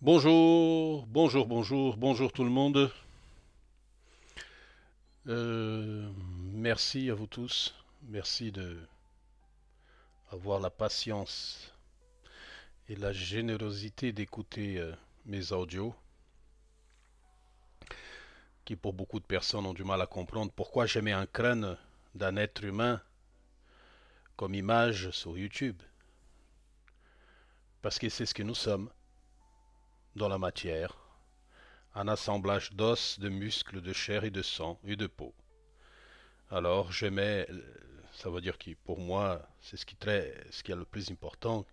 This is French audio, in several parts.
Bonjour, bonjour, bonjour, bonjour tout le monde. Merci à vous tous. Merci de avoir la patience et la générosité d'écouter mes audios, qui pour beaucoup de personnes ont du mal à comprendre pourquoi j'ai mis un crâne d'un être humain comme image sur YouTube. Parce que c'est ce que nous sommes dans la matière, un assemblage d'os, de muscles, de chair et de sang et de peau. Alors je mets, ça veut dire que pour moi, c'est ce qui est le plus important,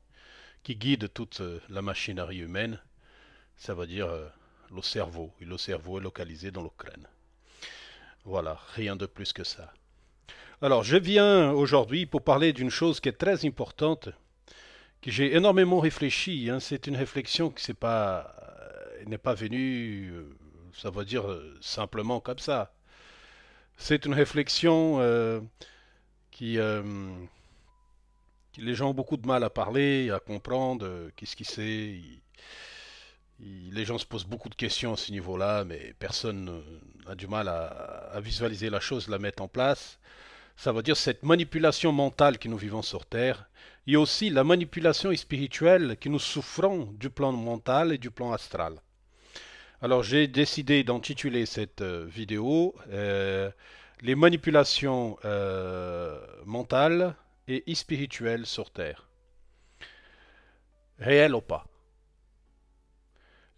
qui guide toute la machinerie humaine, ça veut dire le cerveau. Et le cerveau est localisé dans le crâne. Voilà, rien de plus que ça. Alors, je viens aujourd'hui pour parler d'une chose qui est très importante, que j'ai énormément réfléchi. Hein. C'est une réflexion qui n'est pas venue, ça veut dire simplement comme ça. C'est une réflexion qui, euh, que les gens ont beaucoup de mal à parler, à comprendre, qu'est-ce qui c'est. Les gens se posent beaucoup de questions à ce niveau-là, mais personne n'a du mal à visualiser la chose, la mettre en place. Ça veut dire cette manipulation mentale que nous vivons sur Terre. Il y a aussi la manipulation spirituelle que nous souffrons du plan mental et du plan astral. Alors j'ai décidé d'intituler cette vidéo Les manipulations mentales et spirituelles sur Terre. Réelles ou pas?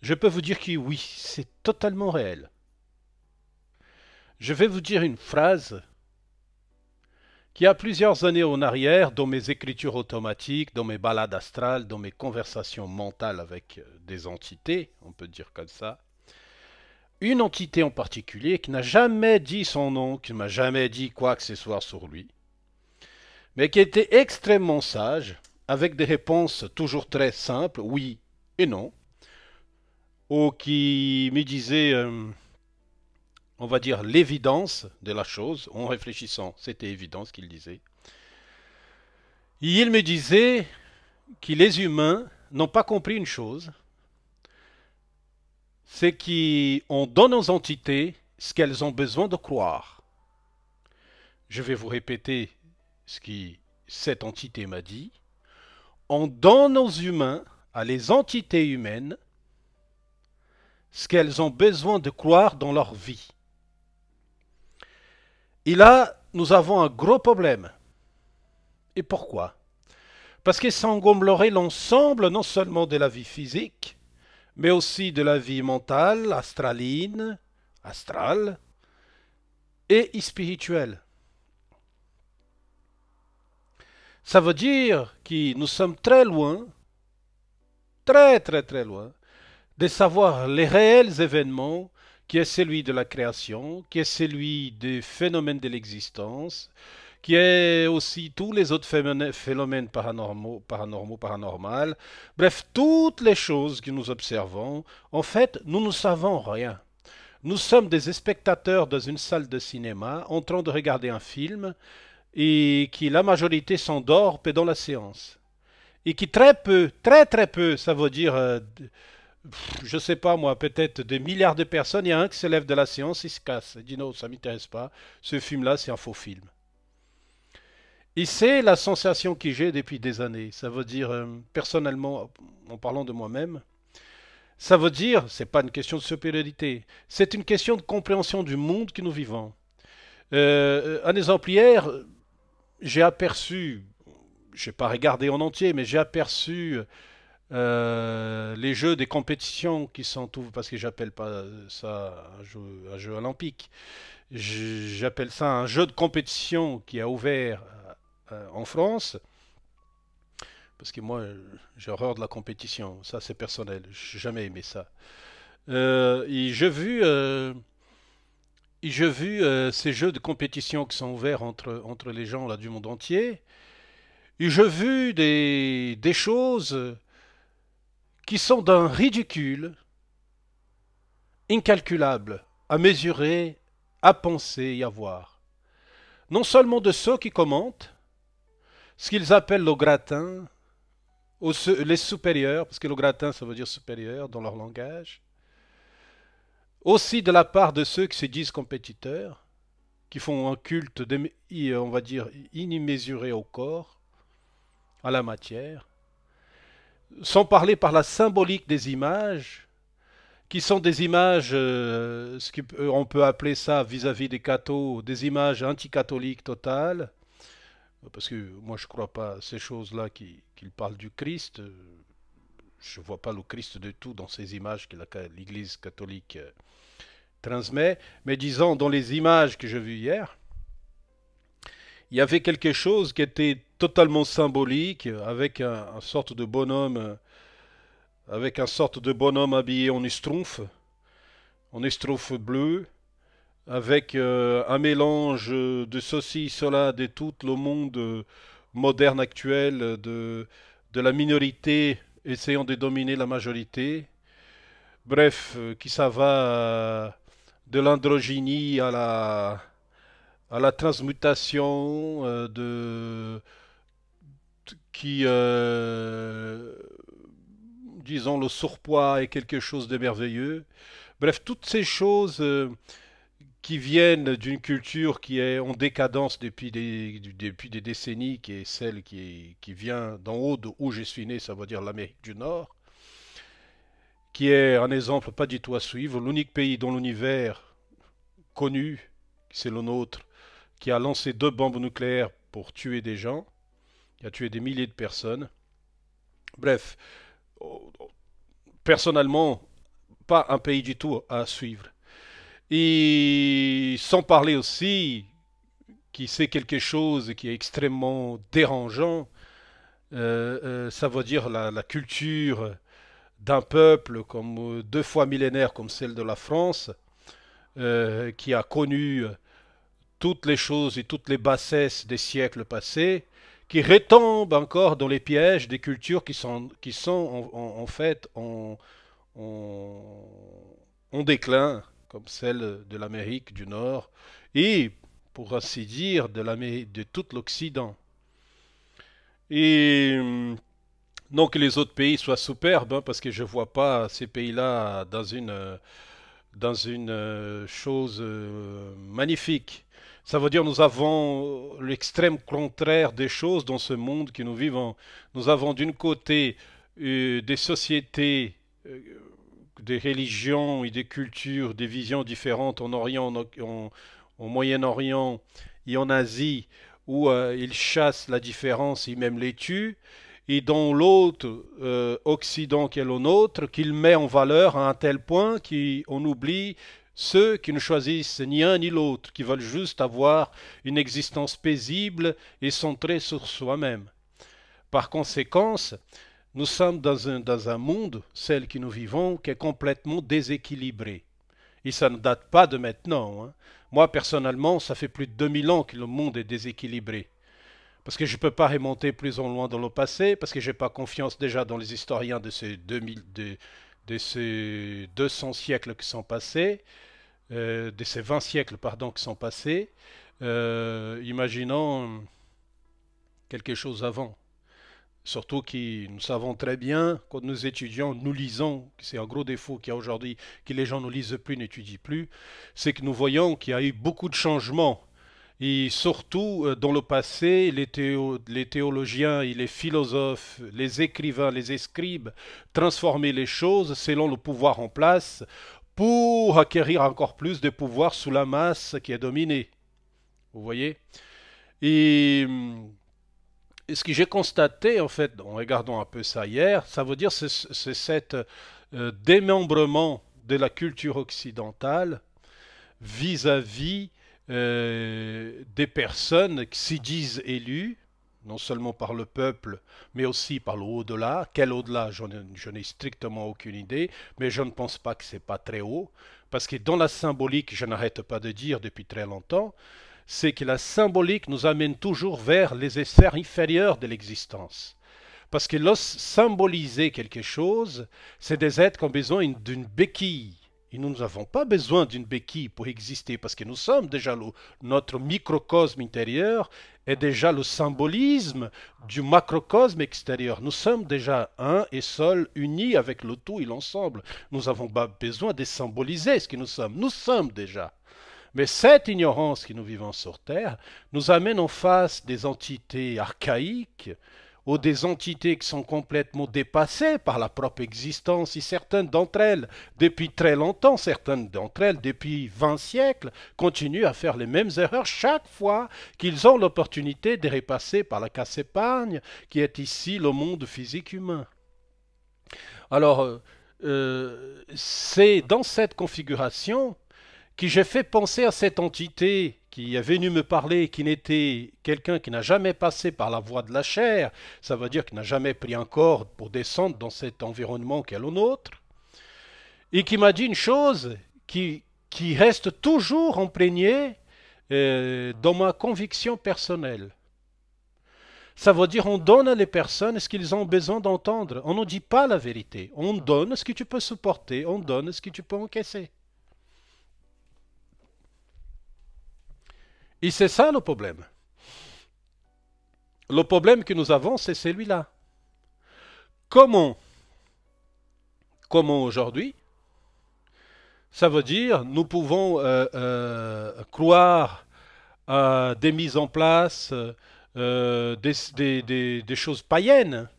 Je peux vous dire que oui, c'est totalement réel. Je vais vous dire une phrase qui a plusieurs années en arrière, dans mes écritures automatiques, dans mes balades astrales, dans mes conversations mentales avec des entités, on peut dire comme ça. Une entité en particulier qui n'a jamais dit son nom, qui ne m'a jamais dit quoi que ce soit sur lui, mais qui était extrêmement sage, avec des réponses toujours très simples, oui et non, ou qui me disait on va dire, l'évidence de la chose, en réfléchissant, c'était évident ce qu'il disait. Et il me disait que les humains n'ont pas compris une chose, c'est qu'on donne aux entités ce qu'elles ont besoin de croire. Je vais vous répéter ce que cette entité m'a dit. On donne aux humains, à les entités humaines, ce qu'elles ont besoin de croire dans leur vie. Et là, nous avons un gros problème. Et pourquoi? Parce que ça engloberait l'ensemble non seulement de la vie physique, mais aussi de la vie mentale, astrale et spirituelle. Ça veut dire que nous sommes très loin, très très très loin, de savoir les réels événements qui est celui de la création, qui est celui des phénomènes de l'existence, qui est aussi tous les autres phénomènes paranormaux, bref, toutes les choses que nous observons, en fait, nous ne savons rien. Nous sommes des spectateurs dans une salle de cinéma en train de regarder un film et qui la majorité s'endort pendant la séance. Et qui très peu, très très peu, ça veut dire, je sais pas moi, peut-être des milliards de personnes, il y a un qui se lève de la séance, il se casse, il dit non, ça m'intéresse pas, ce film-là c'est un faux film. Et c'est la sensation que j'ai depuis des années. Ça veut dire, personnellement, en parlant de moi-même, ça veut dire, c'est pas une question de supériorité, c'est une question de compréhension du monde que nous vivons. Un exemple hier, j'ai aperçu, je n'ai pas regardé en entier, mais j'ai aperçu les jeux des compétitions qui sont tout, parce que j'appelle pas ça un jeu olympique, j'appelle ça un jeu de compétition qui a ouvert en France, parce que moi j'ai horreur de la compétition, ça c'est personnel, j'ai jamais aimé ça. Et j'ai vu ces jeux de compétition qui sont ouverts entre les gens là, du monde entier. Et j'ai vu des choses qui sont d'un ridicule incalculable à mesurer, à penser et à voir. Non seulement de ceux qui commentent, ce qu'ils appellent le gratin, les supérieurs, parce que le gratin ça veut dire supérieur dans leur langage, aussi de la part de ceux qui se disent compétiteurs, qui font un culte, on va dire, inimmesuré au corps, à la matière, sans parler par la symbolique des images, qui sont des images, on peut appeler ça vis-à-vis des cathos, des images anticatholiques totales, parce que moi je ne crois pas à ces choses-là qu'il parle du Christ. Je ne vois pas le Christ du tout dans ces images que l'Église catholique transmet, mais disons dans les images que j'ai vues hier, il y avait quelque chose qui était totalement symbolique, avec un sorte de bonhomme, avec un sorte de bonhomme habillé en schtroumpf bleu, avec un mélange de ceci, cela, de tout le monde moderne actuel, de la minorité essayant de dominer la majorité. Bref, qui ça va de l'androgynie à la transmutation, qui, disons, le surpoids est quelque chose de merveilleux. Bref, toutes ces choses qui viennent d'une culture qui est en décadence depuis des décennies, qui est celle qui vient d'en haut, d'où je suis né, ça veut dire l'Amérique du Nord, qui est un exemple pas du tout à suivre. L'unique pays dans l'univers connu, c'est le nôtre, qui a lancé 2 bombes nucléaires pour tuer des gens, qui a tué des milliers de personnes. Bref, personnellement, pas un pays du tout à suivre. Et sans parler aussi, qui c'est quelque chose qui est extrêmement dérangeant, ça veut dire la culture d'un peuple comme 2 fois millénaire comme celle de la France, qui a connu toutes les choses et toutes les bassesses des siècles passés, qui retombe encore dans les pièges des cultures qui sont en fait en déclin, comme celle de l'Amérique du Nord et, pour ainsi dire, de tout l'Occident. Et non que les autres pays soient superbes, hein, parce que je ne vois pas ces pays-là dans une chose magnifique. Ça veut dire nous avons l'extrême contraire des choses dans ce monde que nous vivons. Nous avons d'une côté des sociétés, des religions et des cultures, des visions différentes en Orient, au Moyen-Orient et en Asie, où ils chassent la différence et même les tuent, et dans l'autre Occident qui est le nôtre, qu'il met en valeur à un tel point qu'on oublie ceux qui ne choisissent ni un ni l'autre, qui veulent juste avoir une existence paisible et centrée sur soi-même. Par conséquent, nous sommes dans un monde, celle que nous vivons, qui est complètement déséquilibré. Et ça ne date pas de maintenant, hein. Moi, personnellement, ça fait plus de 2000 ans que le monde est déséquilibré. Parce que je ne peux pas remonter plus en loin dans le passé, parce que je n'ai pas confiance déjà dans les historiens de ces 200 siècles qui sont passés, de ces 20 siècles, pardon, qui sont passés. Imaginons quelque chose avant. Surtout que nous savons très bien, quand nous étudions, nous lisons, c'est un gros défaut qu'il y a aujourd'hui, que les gens ne lisent plus, n'étudient plus, c'est que nous voyons qu'il y a eu beaucoup de changements. Et surtout, dans le passé, les théologiens et les philosophes, les écrivains, les scribes transformaient les choses selon le pouvoir en place pour acquérir encore plus de pouvoir sous la masse qui est dominée. Vous voyez? Et ce que j'ai constaté, en fait, en regardant un peu ça hier, ça veut dire c'est cet démembrement de la culture occidentale vis-à-vis des personnes qui s'y disent élues, non seulement par le peuple, mais aussi par le au-delà. Quel au-delà, je n'ai strictement aucune idée, mais je ne pense pas que c'est pas très haut, parce que dans la symbolique, je n'arrête pas de dire depuis très longtemps, c'est que la symbolique nous amène toujours vers les sphères inférieures de l'existence. Parce que symboliser quelque chose, c'est des êtres qui ont besoin d'une béquille. Et nous n'avons pas besoin d'une béquille pour exister parce que nous sommes déjà notre microcosme intérieur est déjà le symbolisme du macrocosme extérieur. Nous sommes déjà un et seul, unis avec le tout et l'ensemble. Nous n'avons pas besoin de symboliser ce que nous sommes. Nous sommes déjà. Mais cette ignorance que nous vivons sur Terre nous amène en face des entités archaïques ou des entités qui sont complètement dépassées par la propre existence, et certaines d'entre elles, depuis très longtemps, certaines d'entre elles, depuis 20 siècles, continuent à faire les mêmes erreurs chaque fois qu'ils ont l'opportunité de repasser par la casse épargne, qui est ici le monde physique humain. Alors, c'est dans cette configuration que j'ai fait penser à cette entité qui est venue me parler, qui n'était quelqu'un qui n'a jamais passé par la voie de la chair, ça veut dire qu'il n'a jamais pris un corps pour descendre dans cet environnement qu'est le nôtre, et qui m'a dit une chose qui reste toujours imprégnée dans ma conviction personnelle. Ça veut dire on donne à les personnes ce qu'ils ont besoin d'entendre. On ne dit pas la vérité. On donne ce que tu peux supporter, on donne ce que tu peux encaisser. Et c'est ça le problème. Le problème que nous avons, c'est celui-là. Comment aujourd'hui, ça veut dire nous pouvons croire à des mises en place, des choses païennes,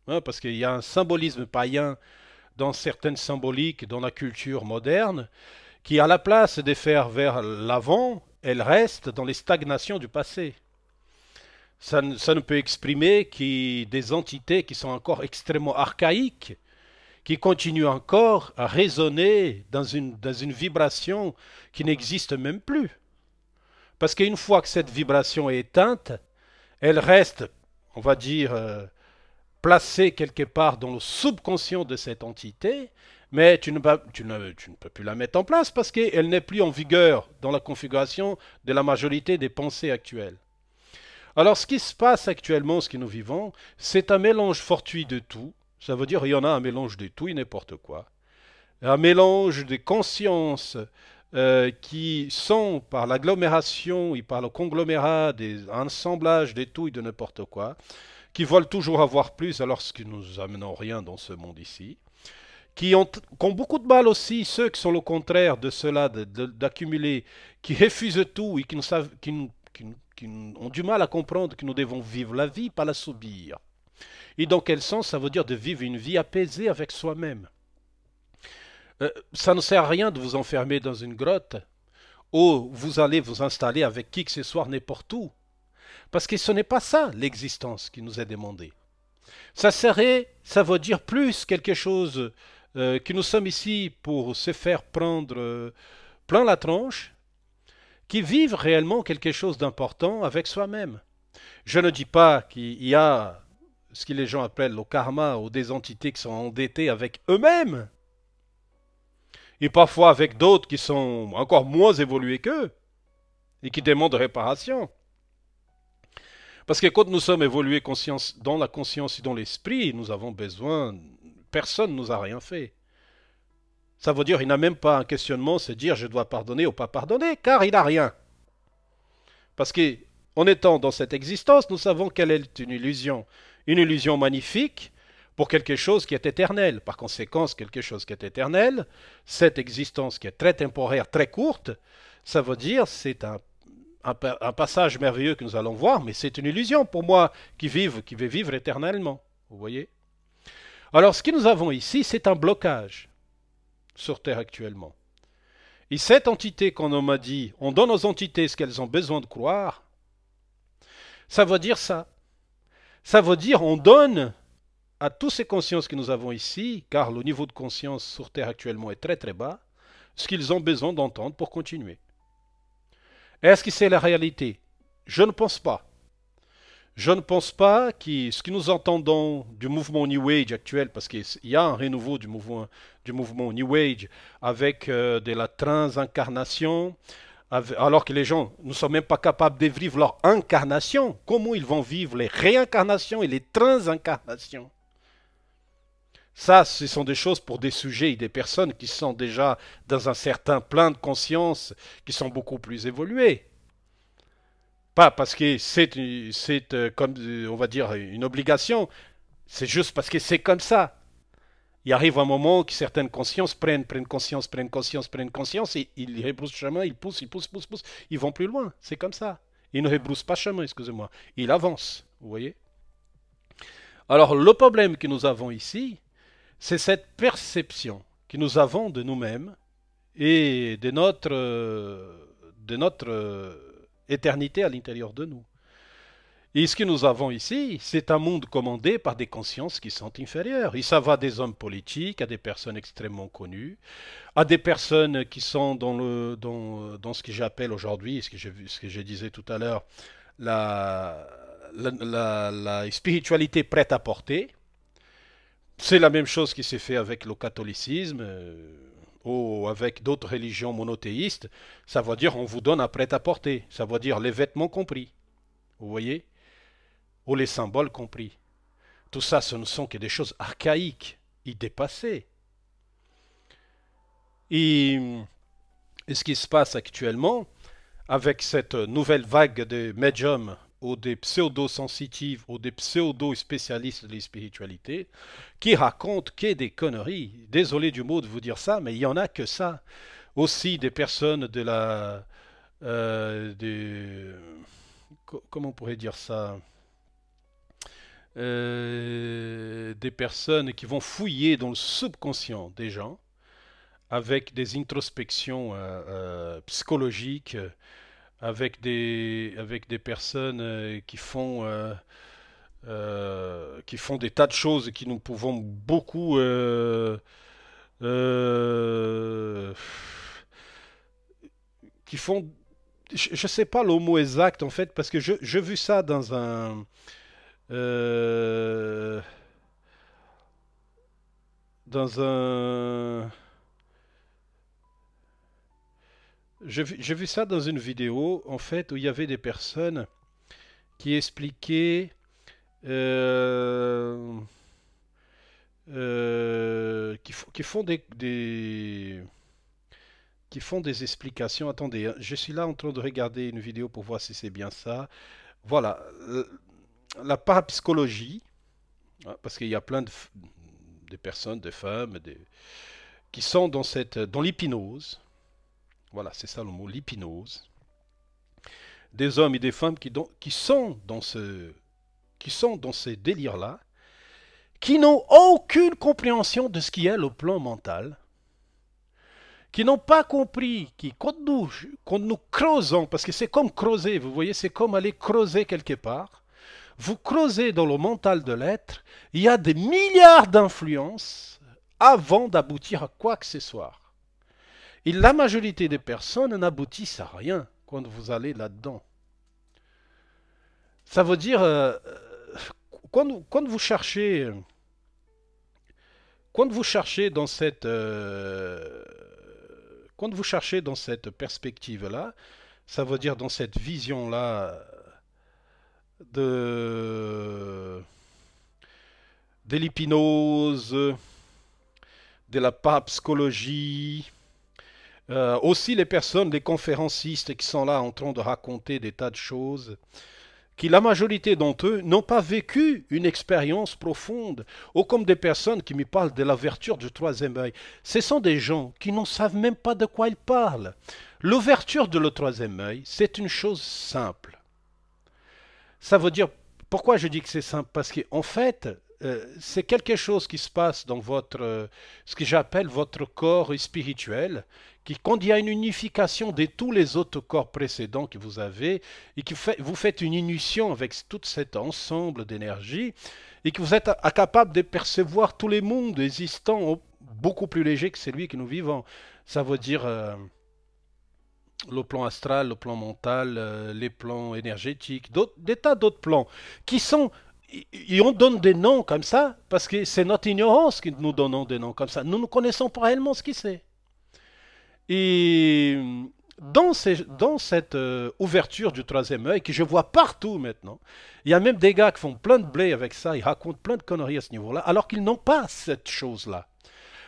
hein, parce qu'il y a un symbolisme païen dans certaines symboliques, dans la culture moderne, qui à la place de faire vers l'avant, elle reste dans les stagnations du passé. Ça ne peut exprimer que des entités qui sont encore extrêmement archaïques, qui continuent encore à résonner dans une vibration qui n'existe même plus. Parce qu'une fois que cette vibration est éteinte, elle reste, on va dire, placée quelque part dans le subconscient de cette entité, mais tu ne peux plus la mettre en place parce qu'elle n'est plus en vigueur dans la configuration de la majorité des pensées actuelles. Alors ce qui se passe actuellement, ce que nous vivons, c'est un mélange fortuit de tout. Ça veut dire qu'il y en a un mélange de tout et n'importe quoi. Un mélange de consciences qui sont par l'agglomération et par le conglomérat, un assemblage de tout et de n'importe quoi, qui veulent toujours avoir plus alors que nous amenons rien dans ce monde ici, qui ont beaucoup de mal aussi, ceux qui sont le contraire de cela, d'accumuler, qui refusent tout et qui ont du mal à comprendre que nous devons vivre la vie, pas la subir. Et dans quel sens ça veut dire de vivre une vie apaisée avec soi-même. Ça ne sert à rien de vous enfermer dans une grotte où vous allez vous installer avec qui que ce soit n'importe où. Parce que ce n'est pas ça l'existence qui nous est demandée. Ça veut dire plus quelque chose que nous sommes ici pour se faire prendre plein la tronche, qui vivent réellement quelque chose d'important avec soi-même. Je ne dis pas qu'il y a ce que les gens appellent le karma ou des entités qui sont endettées avec eux-mêmes, et parfois avec d'autres qui sont encore moins évolués qu'eux et qui demandent réparation. Parce que quand nous sommes évolués dans la conscience et dans l'esprit, nous avons besoin, personne ne nous a rien fait. Ça veut dire qu'il n'a même pas un questionnement, c'est dire je dois pardonner ou pas pardonner, car il n'a rien. Parce qu'en étant dans cette existence, nous savons qu'elle est une illusion magnifique pour quelque chose qui est éternel. Par conséquent, quelque chose qui est éternel, cette existence qui est très temporaire, très courte, ça veut dire c'est un passage merveilleux que nous allons voir, mais c'est une illusion pour moi qui vais vivre éternellement. Vous voyez? Alors, ce que nous avons ici, c'est un blocage sur Terre actuellement. Et cette entité qu'on m'a dit, on donne aux entités ce qu'elles ont besoin de croire, ça veut dire ça. Ça veut dire on donne à toutes ces consciences que nous avons ici, car le niveau de conscience sur Terre actuellement est très très bas, ce qu'ils ont besoin d'entendre pour continuer. Est-ce que c'est la réalité? Je ne pense pas. Je ne pense pas que ce que nous entendons du mouvement New Age actuel, parce qu'il y a un renouveau du mouvement New Age avec de la transincarnation, alors que les gens ne sont même pas capables de vivre leur incarnation. Comment ils vont vivre les réincarnations et les transincarnations? Ça, ce sont des choses pour des sujets et des personnes qui sont déjà dans un certain plan de conscience, qui sont beaucoup plus évolués. Pas parce que c'est comme, on va dire, une obligation, c'est juste parce que c'est comme ça. Il arrive un moment où certaines consciences prennent conscience, prennent conscience, prennent conscience, et ils rebroussent chemin, ils poussent, ils vont plus loin. C'est comme ça. Ils ne rebroussent pas chemin, excusez-moi. Ils avancent, vous voyez. Alors, le problème que nous avons ici, c'est cette perception que nous avons de nous-mêmes et de notre éternité à l'intérieur de nous. Et ce que nous avons ici, c'est un monde commandé par des consciences qui sont inférieures. Et ça va des hommes politiques à des personnes extrêmement connues, à des personnes qui sont dans ce que j'appelle aujourd'hui, ce que je disais tout à l'heure, la, la spiritualité prête à porter. C'est la même chose qui s'est fait avec le catholicisme ou avec d'autres religions monothéistes. Ça veut dire on vous donne un prêt-à-porter. Ça veut dire les vêtements compris. Vous voyez? Ou les symboles compris. Tout ça, ce ne sont que des choses archaïques et dépassées. Et, et ce qui se passe actuellement, avec cette nouvelle vague de médiums ou des pseudo-sensitifs ou des pseudo-spécialistes de la spiritualité qui racontent que des conneries. Désolé du mot de vous dire ça, mais il n'y en a que ça. Aussi des personnes de la... comment on pourrait dire ça, des personnes qui vont fouiller dans le subconscient des gens avec des introspections psychologiques, avec des personnes qui font des tas de choses que nous pouvons beaucoup qui font, je ne sais pas le mot exact en fait, parce que je vu ça euh, dans un, j'ai vu ça dans une vidéo en fait où il y avait des personnes qui expliquaient euh, qui font qui font des explications. Attendez, hein, je suis là en train de regarder une vidéo pour voir si c'est bien ça. Voilà, la parapsychologie, hein, parce qu'il y a plein de personnes, de femmes, qui sont dans l'hypnose. Voilà, c'est ça le mot, l'hypnose. Des hommes et des femmes qui sont dans ce délire-là, qui n'ont aucune compréhension de ce qui est le plan mental, qui n'ont pas compris que quand nous creusons, parce que c'est comme creuser, vous voyez, c'est comme aller creuser quelque part, vous creusez dans le mental de l'être, il y a des milliards d'influences avant d'aboutir à quoi que ce soit. Et la majorité des personnes n'aboutissent à rien quand vous allez là-dedans. Ça veut dire, quand vous cherchez dans cette quand vous cherchez dans cette perspective-là, ça veut dire dans cette vision-là de l'hypnose, de la parapsychologie, aussi les personnes, les conférencistes qui sont là en train de raconter des tas de choses, qui la majorité d'entre eux n'ont pas vécu une expérience profonde, ou comme des personnes qui me parlent de l'ouverture du troisième œil. Ce sont des gens qui ne savent même pas de quoi ils parlent. L'ouverture de le troisième œil, c'est une chose simple. Ça veut dire, pourquoi je dis que c'est simple? Parce qu'en fait, c'est quelque chose qui se passe dans ce que j'appelle votre corps spirituel, qui, quand il y a une unification de tous les autres corps précédents que vous avez, et que vous faites une unition avec tout cet ensemble d'énergie, et que vous êtes capable de percevoir tous les mondes existants beaucoup plus légers que celui que nous vivons. Ça veut dire le plan astral, le plan mental, les plans énergétiques, des tas d'autres plans qui sont... Et on donne des noms comme ça parce que c'est notre ignorance que nous donnons des noms comme ça. Nous ne connaissons pas réellement ce qui c'est. Et dans cette ouverture du troisième œil, que je vois partout maintenant, il y a même des gars qui font plein de blé avec ça, ils racontent plein de conneries à ce niveau-là, alors qu'ils n'ont pas cette chose-là.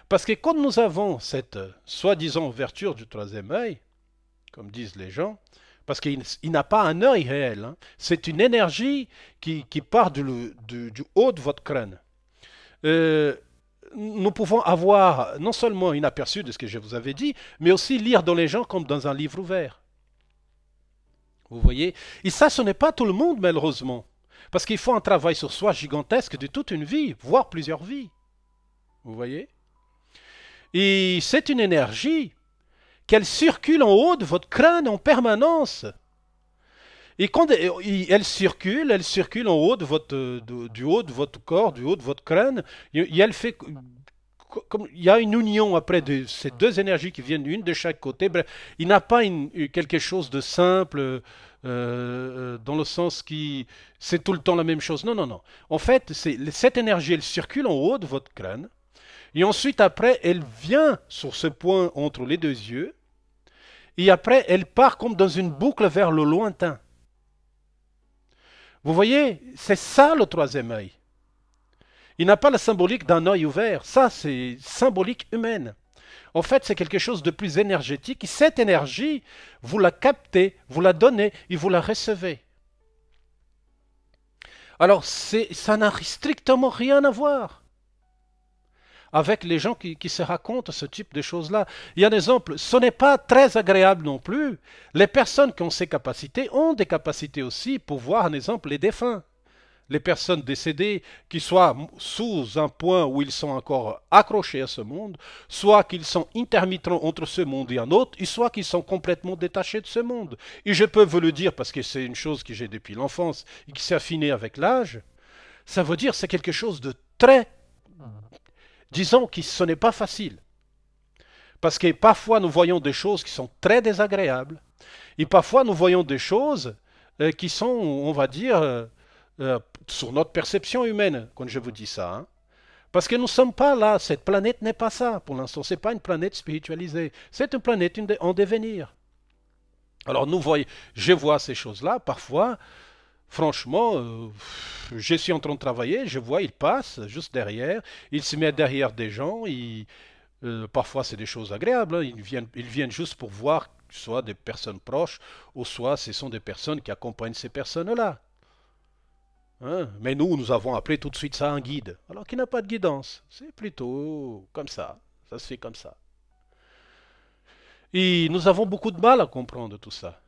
Parce que quand nous avons cette soi-disant ouverture du troisième œil, comme disent les gens, parce qu'il n'a pas un œil réel, hein, c'est une énergie qui part du haut de votre crâne. Euh, nous pouvons avoir non seulement un aperçu de ce que je vous avais dit, mais aussi lire dans les gens comme dans un livre ouvert. Vous voyez? Et ça, ce n'est pas tout le monde, malheureusement. Parce qu'il faut un travail sur soi gigantesque de toute une vie, voire plusieurs vies. Vous voyez? Et c'est une énergie qu'elle circule en haut de votre crâne en permanence. Et quand elle circule en haut de du haut de votre corps, du haut de votre crâne, et elle fait comme il y a une union après de ces deux énergies qui viennent une de chaque côté. Bref, il n'a pas quelque chose de simple dans le sens qui c'est tout le temps la même chose. Non, non, non. En fait, cette énergie, elle circule en haut de votre crâne. Et ensuite, après, elle vient sur ce point entre les deux yeux. Et après, elle part comme dans une boucle vers le lointain. Vous voyez, c'est ça le troisième œil. Il n'a pas la symbolique d'un œil ouvert. Ça, c'est symbolique humaine. En fait, c'est quelque chose de plus énergétique. Et cette énergie, vous la captez, vous la donnez et vous la recevez. Alors, ça n'a strictement rien à voir avec les gens qui se racontent ce type de choses-là. Il y a un exemple, ce n'est pas très agréable non plus. Les personnes qui ont ces capacités ont des capacités aussi pour voir, un exemple, les défunts. Les personnes décédées qui soient sous un point où ils sont encore accrochés à ce monde, soit qu'ils sont intermittents entre ce monde et un autre, et soit qu'ils sont complètement détachés de ce monde. Et je peux vous le dire parce que c'est une chose que j'ai depuis l'enfance et qui s'est affinée avec l'âge, ça veut dire que c'est quelque chose de très, disons que ce n'est pas facile. Parce que parfois nous voyons des choses qui sont très désagréables, et parfois nous voyons des choses qui sont, on va dire, sur notre perception humaine, quand je vous dis ça. Hein. Parce que nous ne sommes pas là, cette planète n'est pas ça pour l'instant, ce n'est pas une planète spiritualisée, c'est une planète en devenir. Alors je vois ces choses-là, parfois, franchement, je suis en train de travailler, je vois, il passe juste derrière, il se met derrière des gens, parfois c'est des choses agréables, hein, ils viennent juste pour voir soit des personnes proches, ou soit ce sont des personnes qui accompagnent ces personnes-là. Hein? Mais nous avons appelé tout de suite ça un guide, alors qu'il n'a pas de guidance. C'est plutôt comme ça se fait comme ça. Et nous avons beaucoup de mal à comprendre tout ça.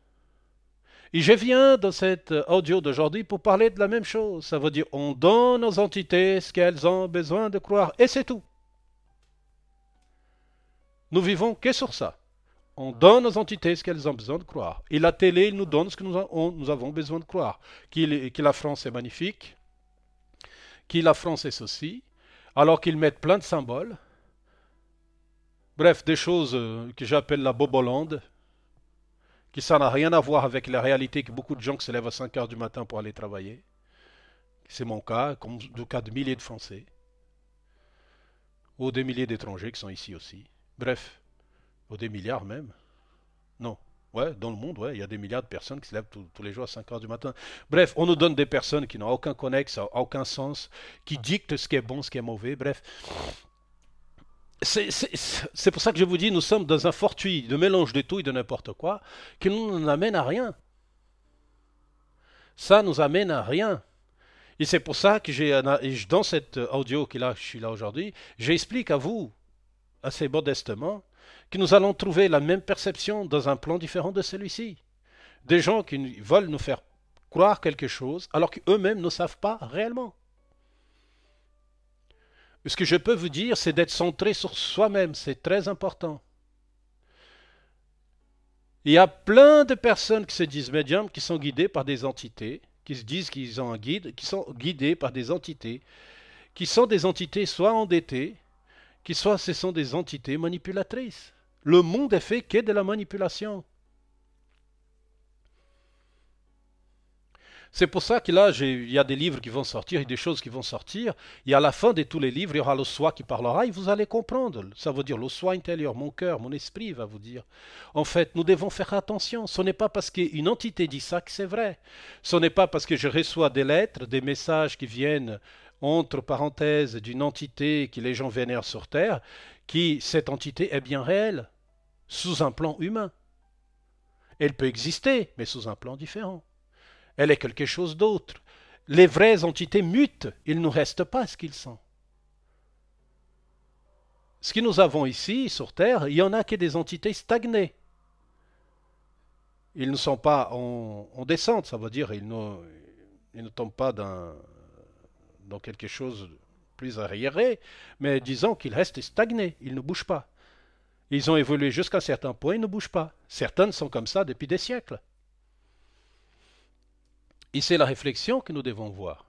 Et je viens dans cette audio d'aujourd'hui pour parler de la même chose. Ça veut dire on donne aux entités ce qu'elles ont besoin de croire, et c'est tout. Nous vivons que sur ça. On donne aux entités ce qu'elles ont besoin de croire. Et la télé nous donne ce que nous avons besoin de croire. Que la France est magnifique, que la France est ceci, alors qu'ils mettent plein de symboles. Bref, des choses que j'appelle la bobolande, qui ça n'a rien à voir avec la réalité que beaucoup de gens qui se lèvent à 5 heures du matin pour aller travailler. C'est mon cas, comme le cas de milliers de Français, ou des milliers d'étrangers qui sont ici aussi. Bref, ou des milliards même. Non. Ouais, dans le monde, ouais, il y a des milliards de personnes qui se lèvent tous les jours à 5 heures du matin. Bref, on nous donne des personnes qui n'ont aucun connexe, aucun sens, qui dictent ce qui est bon, ce qui est mauvais, bref. C'est pour ça que je vous dis, nous sommes dans un fortuit de mélange de tout et de n'importe quoi, qui nous amène à rien. Ça nous amène à rien. Et c'est pour ça que dans cette audio je suis là aujourd'hui, j'explique à vous, assez modestement, que nous allons trouver la même perception dans un plan différent de celui-ci. Des gens qui veulent nous faire croire quelque chose alors qu'eux-mêmes ne savent pas réellement. Ce que je peux vous dire, c'est d'être centré sur soi-même, c'est très important. Il y a plein de personnes qui se disent médiums, qui sont guidées par des entités, qui se disent qu'ils ont un guide, qui sont guidés par des entités, qui sont des entités soit endettées, soit ce sont des entités manipulatrices. Le monde est fait que de la manipulation. C'est pour ça que là, il y a des livres qui vont sortir et des choses qui vont sortir. Et à la fin de tous les livres, il y aura le soi qui parlera et vous allez comprendre. Ça veut dire le soi intérieur, mon cœur, mon esprit va vous dire. En fait, nous devons faire attention. Ce n'est pas parce qu'une entité dit ça que c'est vrai. Ce n'est pas parce que je reçois des lettres, des messages qui viennent entre parenthèses d'une entité que les gens vénèrent sur Terre, que cette entité est bien réelle, sous un plan humain. Elle peut exister, mais sous un plan différent. Elle est quelque chose d'autre. Les vraies entités mutent, il ne reste pas ce qu'ils sont. Ce que nous avons ici, sur Terre, il n'y en a que des entités stagnées. Ils ne sont pas en descente, ça veut dire ils ne tombent pas dans quelque chose de plus arriéré, mais disons qu'ils restent stagnés, ils ne bougent pas. Ils ont évolué jusqu'à un certain point, ils ne bougent pas. Certaines sont comme ça depuis des siècles. Et c'est la réflexion que nous devons voir.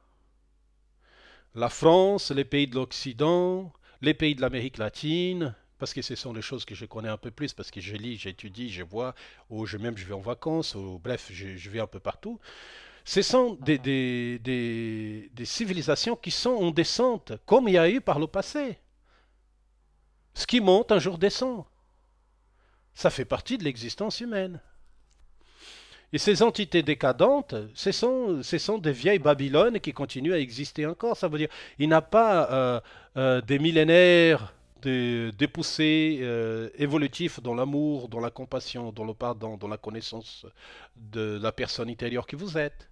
La France, les pays de l'Occident, les pays de l'Amérique latine, parce que ce sont les choses que je connais un peu plus, parce que je lis, j'étudie, je vois, ou même je vais en vacances, ou bref, je vais un peu partout. Ce sont des civilisations qui sont en descente, comme il y a eu par le passé. Ce qui monte un jour descend. Ça fait partie de l'existence humaine. Et ces entités décadentes, ce sont des vieilles Babylones qui continuent à exister encore. Ça veut dire il n'y a pas des millénaires de poussées évolutifs dans l'amour, dans la compassion, dans le pardon, dans la connaissance de la personne intérieure que vous êtes.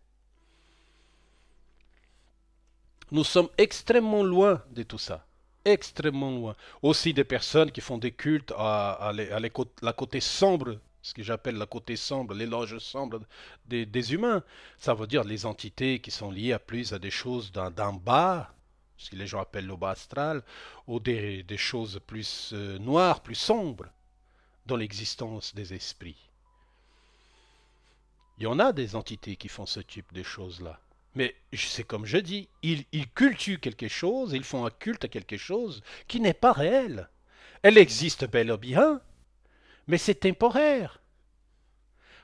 Nous sommes extrêmement loin de tout ça. Extrêmement loin. Aussi des personnes qui font des cultes la côté sombre, ce que j'appelle la côté sombre, l'éloge sombre des humains. Ça veut dire les entités qui sont liées à des choses d'en bas, ce que les gens appellent le bas astral, ou des choses plus noires, plus sombres dans l'existence des esprits. Il y en a des entités qui font ce type de choses-là. Mais c'est comme je dis, ils cultivent quelque chose, ils font un culte à quelque chose qui n'est pas réel. Elle existe bel et bien, mais c'est temporaire.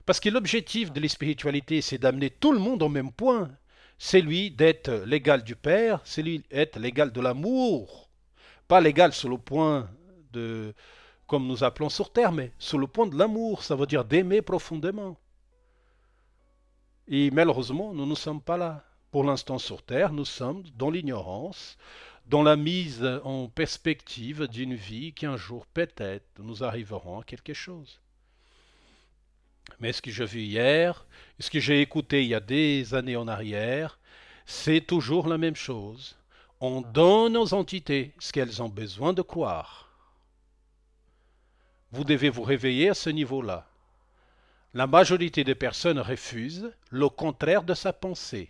Parce que l'objectif de la spiritualité, c'est d'amener tout le monde au même point. C'est lui d'être l'égal du Père, c'est lui d'être l'égal de l'amour. Pas l'égal sur le point de, comme nous appelons sur Terre, mais sur le point de l'amour, ça veut dire d'aimer profondément. Et malheureusement, nous ne sommes pas là. Pour l'instant sur Terre, nous sommes dans l'ignorance, dans la mise en perspective d'une vie qui un jour peut-être nous arriverons à quelque chose. Mais ce que j'ai vu hier, ce que j'ai écouté il y a des années en arrière, c'est toujours la même chose. On donne aux entités ce qu'elles ont besoin de croire. Vous devez vous réveiller à ce niveau-là. La majorité des personnes refusent le contraire de sa pensée.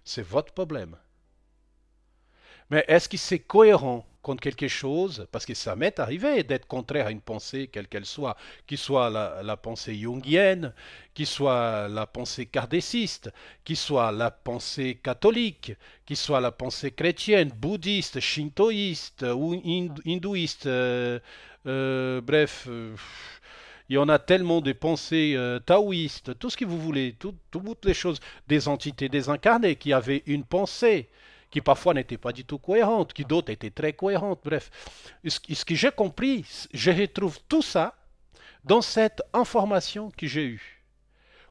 C'est votre problème. Mais est-ce que c'est cohérent contre quelque chose? Parce que ça m'est arrivé d'être contraire à une pensée, quelle qu'elle soit, qu'il soit la pensée jungienne, qu'il soit la pensée kardéciste, qu'il soit la pensée catholique, qu'il soit la pensée chrétienne, bouddhiste, shintoïste ou hindouiste, bref. Il y en a tellement de pensées taoïstes, tout ce que vous voulez, toutes les choses, des entités désincarnées qui avaient une pensée, qui parfois n'était pas du tout cohérente, qui d'autres étaient très cohérentes, bref. Ce que j'ai compris, je retrouve tout ça dans cette information que j'ai eue.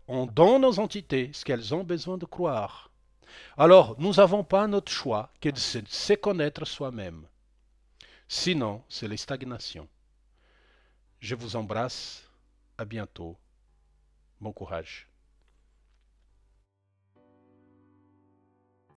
On donne aux entités ce qu'elles ont besoin de croire. Alors, nous n'avons pas notre choix que de se connaître soi-même. Sinon, c'est les stagnations. Je vous embrasse. À bientôt. Bon courage.